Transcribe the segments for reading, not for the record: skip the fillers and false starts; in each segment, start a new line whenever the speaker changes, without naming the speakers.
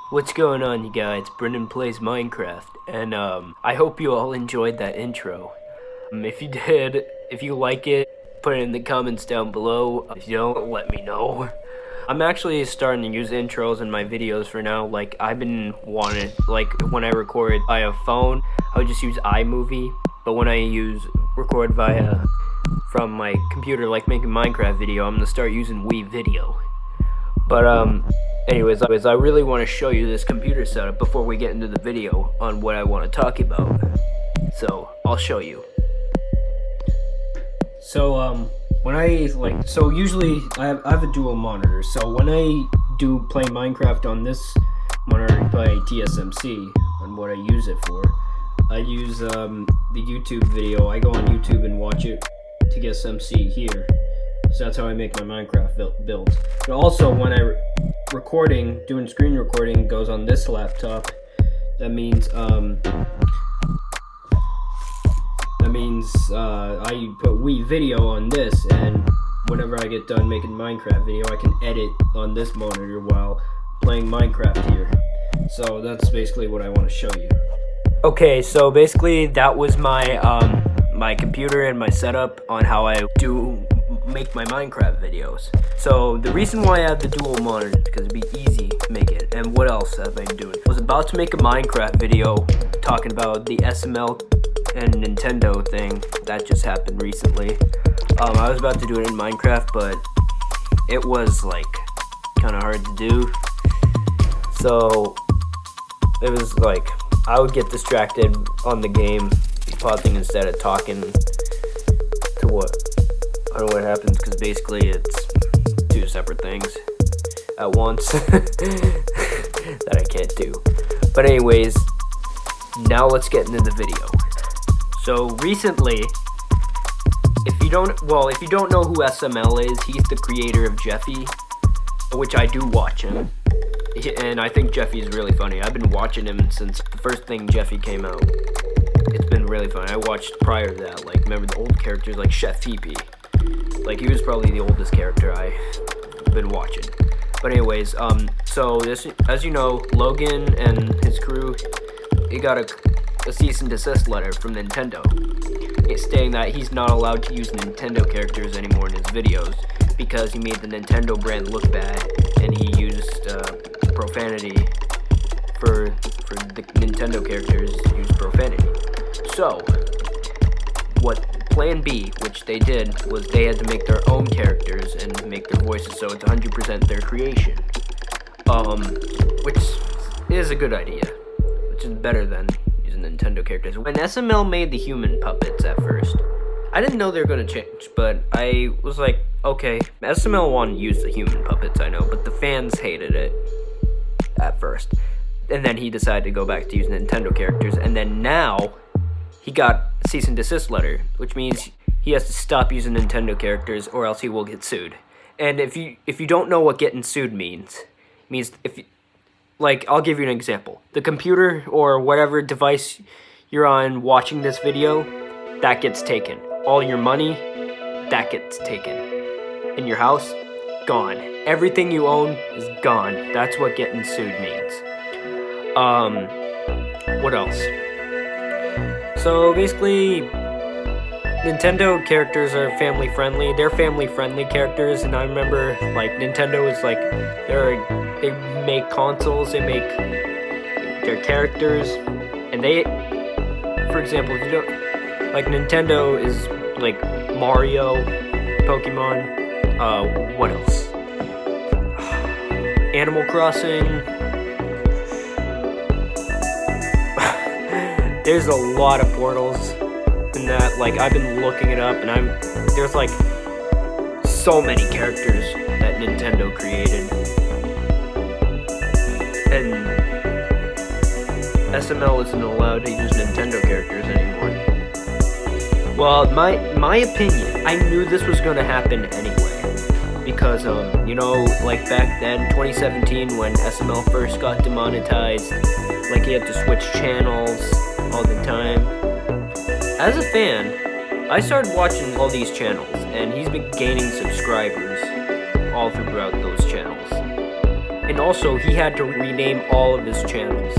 What's going on, you guys? Brendan plays Minecraft, and I hope you all enjoyed that intro. If you did, if you like it, put it in the comments down below. If you don't, let me know. I'm actually starting to use intros in my videos for now. Like, I've been wanting, like, when I record via phone, I would just use iMovie, but when I record via from my computer, like making Minecraft video, I'm gonna start using Video. But anyways, I really want to show you this computer setup before we get into the video on what I want to talk about. So I'll show you. So usually I have a dual monitor. So when I do play Minecraft on this monitor by TSMC, on what I use it for, I use the YouTube video. I go on YouTube and watch it to get some C here. So that's how I make my Minecraft build. But also, when doing screen recording goes on this laptop, that means I put Video on this, and whenever I get done making Minecraft video, I can edit on this monitor while playing Minecraft here. So that's basically what I want to show you. Okay, so basically that was my my computer and my setup on how I make my Minecraft videos. So the reason why I have the dual monitor is because it'd be easy to make it. And what else have I been doing? I was about to make a Minecraft video talking about the SML and Nintendo thing that just happened recently. I was about to do it in Minecraft, but it was like kind of hard to do. So it was like I would get distracted on the game, pausing instead of talking to what. I don't know what happens, because basically it's two separate things at once that I can't do. But anyways, now let's get into the video. So recently, if you don't know who SML is, he's the creator of Jeffy, which I do watch him. And I think Jeffy is really funny. I've been watching him since the first thing Jeffy came out. It's been really fun. I watched prior to that, like, remember the old characters like Chef Pee-Pee. Like, he was probably the oldest character I've been watching. But anyways, so this, as you know, Logan and his crew, he got a cease and desist letter from Nintendo. It's stating that he's not allowed to use Nintendo characters anymore in his videos because he made the Nintendo brand look bad, and he used profanity for the Nintendo characters use profanity. So, what Plan B, which they did, was they had to make their own characters and make their voices, so it's 100% their creation. Which is a good idea, which is better than using Nintendo characters. When SML made the human puppets at first, I didn't know they were going to change, but I was like, okay, SML wanted to use the human puppets, I know, but the fans hated it at first. And then he decided to go back to using Nintendo characters, and then now he got a cease and desist letter, which means he has to stop using Nintendo characters or else he will get sued. And if you don't know what getting sued means if you, like, I'll give you an example. The computer or whatever device you're on watching this video, that gets taken. All your money, that gets taken. In your house, gone. Everything you own is gone. That's what getting sued means. What else? So basically, Nintendo characters are family friendly. They're family friendly characters, and I remember, like, Nintendo is like, they make consoles, they make their characters, and they, for example, if you don't, like, Nintendo is like Mario, Pokemon, what else? Animal Crossing. There's a lot of portals in that, like, I've been looking it up, and there's like so many characters that Nintendo created, and SML isn't allowed to use Nintendo characters anymore. Well, my opinion, I knew this was gonna happen anyway, because you know, like back then, 2017, when SML first got demonetized, like, he had to switch channels all the time. As a fan, I started watching all these channels, and he's been gaining subscribers all throughout those channels. And also, he had to rename all of his channels,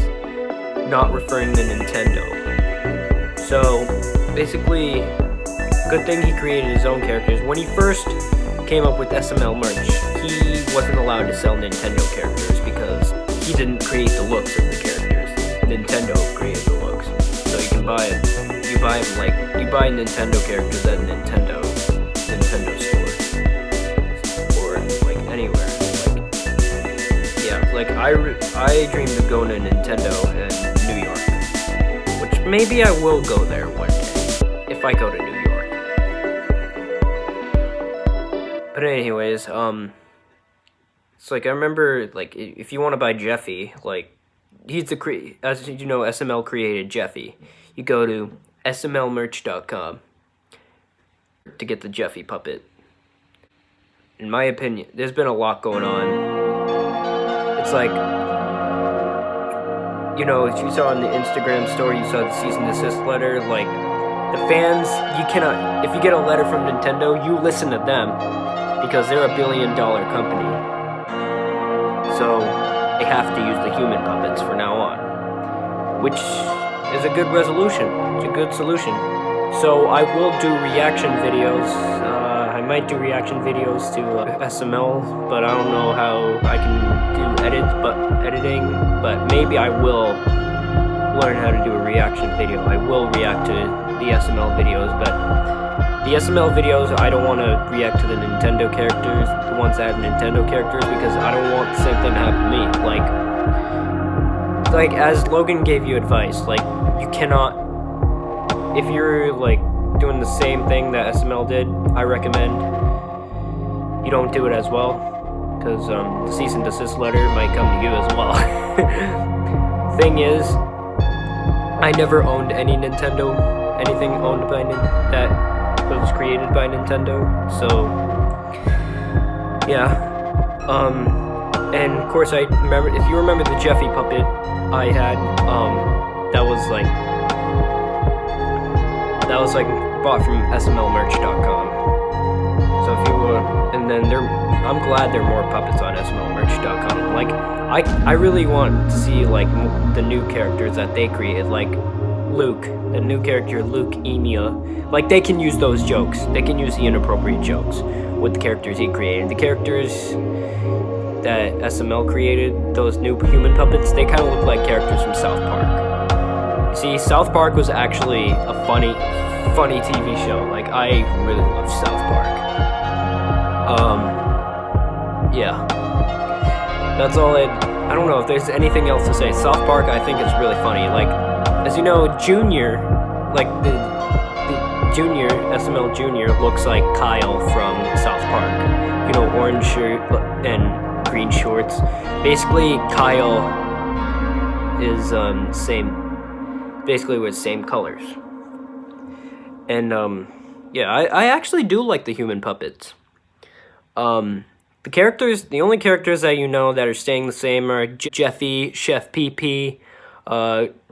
not referring to Nintendo. So, basically, good thing he created his own characters. When he first came up with SML merch, he wasn't allowed to sell Nintendo characters because he didn't create the looks of the characters. Nintendo created the looks. So you can buy them. You buy Nintendo characters at Nintendo store. Or, like, anywhere. Like, I dreamed of going to Nintendo in New York. Which maybe I will go there one day. If I go to New York. But anyways, it's like, I remember, like, if you want to buy Jeffy, like, he's as you know, SML created Jeffy. You go to smlmerch.com to get the Jeffy puppet. In my opinion, there's been a lot going on. It's like, you know, if you saw on the Instagram story, you saw the cease and desist letter, like, the fans, you cannot, if you get a letter from Nintendo, you listen to them, because they're a $1 billion company. So, they have to use the human puppets from now on, which is a good resolution. It's a good solution. So I will do reaction videos. I might do reaction videos to SML, but I don't know how I can do editing. But maybe I will learn how to do a reaction video. I will react to the SML videos, but the SML videos, I don't want to react to the Nintendo characters, the ones that have Nintendo characters, because I don't want the same thing to happen to me. Like as Logan gave you advice, like, you cannot, if you're, like, doing the same thing that SML did, I recommend you don't do it as well, because the cease and desist letter might come to you as well. Thing is, I never owned anything owned by that was created by Nintendo, so yeah. And of course, I remember, if you remember the Jeffy puppet I had, that was like bought from smlmerch.com. So if you and then I'm glad there are more puppets on smlmerch.com. Like, I really want to see, like, the new characters that they created, like Luke, the new character Luke Emia. Like, they can use those jokes. They can use the inappropriate jokes with the characters he created. The characters that SML created, those new human puppets, they kind of look like characters from South Park. See, South Park was actually a funny TV show. Like, I really love South Park. Yeah. That's all I don't know if there's anything else to say. South Park, I think it's really funny. Like, as you know, Junior, like, the Junior, SML Junior, looks like Kyle from South Park. You know, orange shirt and green shorts. Basically, Kyle is basically with same colors. And yeah, I actually do like the human puppets. The only characters that you know that are staying the same are Jeffy, Chef PP,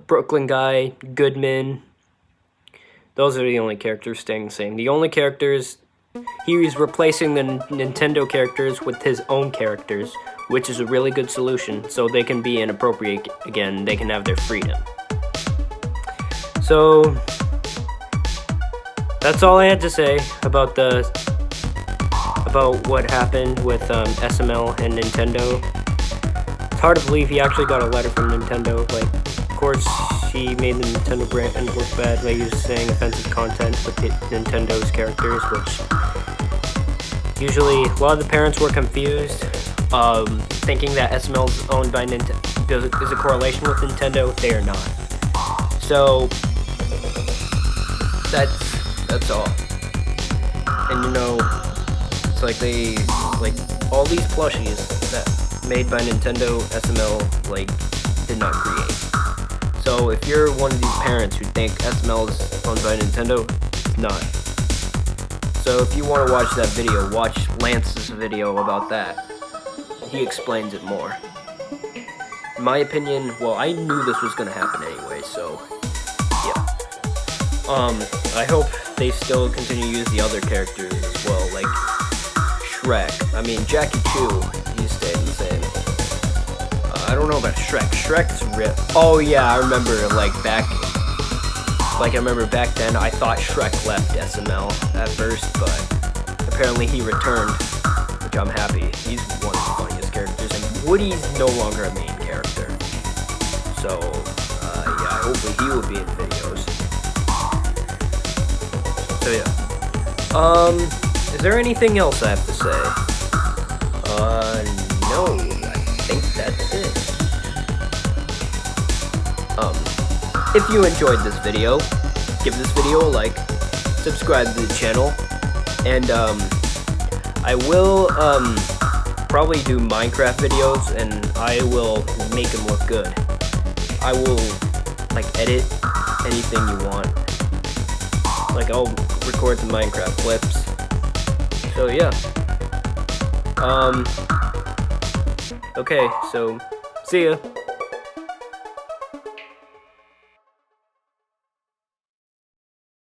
Brooklyn Guy, Goodman. Those are the only characters staying the same. The only characters, he's replacing the Nintendo characters with his own characters, which is a really good solution, so they can be inappropriate again, they can have their freedom. So, that's all I had to say about what happened with SML and Nintendo. It's hard to believe he actually got a letter from Nintendo. Like, of course, he made the Nintendo brand look bad by saying offensive content with Nintendo's characters, which usually a lot of the parents were confused, thinking that SML is owned by Nintendo. There's a correlation with Nintendo. They are not. So that's all. And you know, it's like all these plushies that made by Nintendo, SML did not create. So if you're one of these parents who think SML is owned by Nintendo, it's not. So if you want to watch that video, watch Lance's video about that. He explains it more. In my opinion, well, I knew this was going to happen anyway, so yeah. I hope they still continue to use the other characters as well, like Shrek. I mean, Jackie Chu, he's staying the same. I don't know about Shrek. Shrek's rip. Oh yeah, I remember back then I thought Shrek left SML at first, but apparently he returned, which I'm happy. He's one of the funniest characters, and Woody's no longer a main character. So yeah, hopefully he will be in videos. So yeah. Is there anything else I have to say? No, I think that's it. If you enjoyed this video, give this video a like, subscribe to the channel, and I will probably do Minecraft videos, and I will make them look good. I will edit anything you want. I'll record the Minecraft clips. So yeah. Okay, so see ya.